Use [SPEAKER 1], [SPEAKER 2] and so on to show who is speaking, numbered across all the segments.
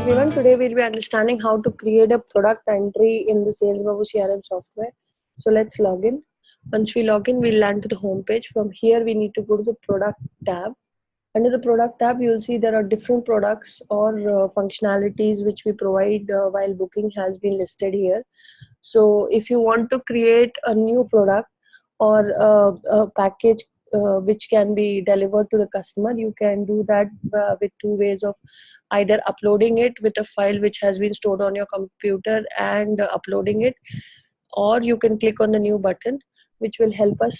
[SPEAKER 1] everyone. Today we'll be understanding how to create a product entry in the SalesBabu CRM software. So let's log in. Once we log in, we'll land to the home page. From here, we need to go to the product tab. Under the product tab, you'll see there are different products or functionalities which we provide while booking has been listed here. So if you want to create a new product or a package which can be delivered to the customer, you can do that with two ways of either uploading it with a file which has been stored on your computer and uploading it, or you can click on the new button which will help us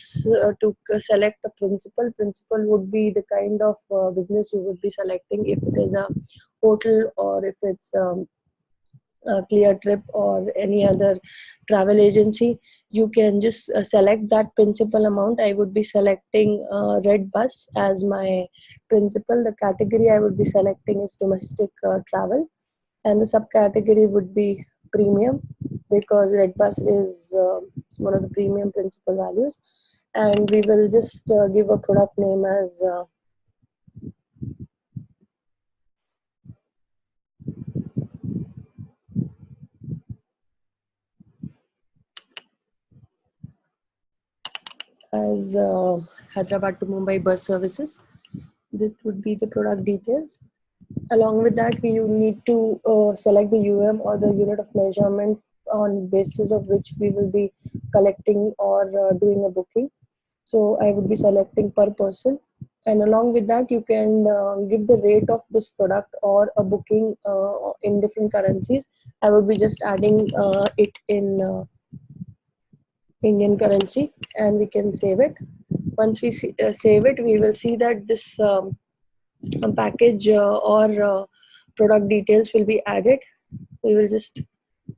[SPEAKER 1] to select the principal. Principal would be the kind of business you would be selecting, if it is a hotel or if it's a Clear Trip or any other travel agency. You can just select that principal amount. I would be selecting Red Bus as my principal. The category I would be selecting is domestic travel, and the subcategory would be premium, because Red Bus is one of the premium principal values. And we will just give a product name as Hyderabad to Mumbai bus services. This would be the product details. Along with that, we need to select the or the unit of measurement on basis of which we will be collecting or doing a booking. So I would be selecting per person, and along with that you can give the rate of this product or a booking in different currencies. I would be just adding it in Indian currency, and we can save it. Once we save it, we will see that this package or product details will be added. We will just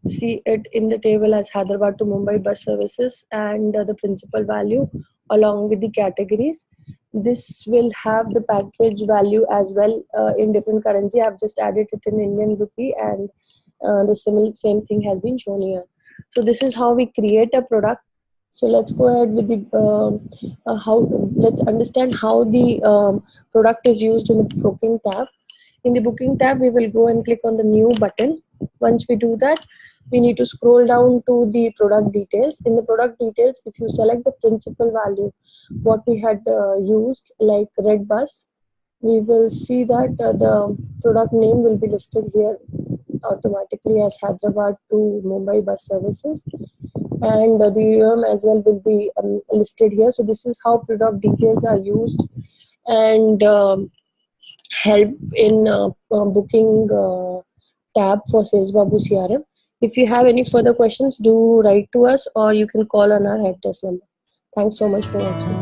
[SPEAKER 1] see it in the table as Hyderabad to Mumbai bus services, and the principal value along with the categories. This will have the package value as well in different currency. I have just added it in Indian rupee, and the same thing has been shown here. So this is how we create a product. So let's go ahead with the let's understand how the product is used in the booking tab. In the booking tab, we will go and click on the new button. Once we do that, we need to scroll down to the product details. In the product details, if you select the principal value, what we had used, like Red Bus, we will see that the product name will be listed here automatically as Hyderabad to Mumbai bus services, and the as well will be listed here. So this is how product details are used and help in booking tab for SalesBabu CRM. If you have any further questions, do write to us, or you can call on our help desk number. Thanks so much for watching.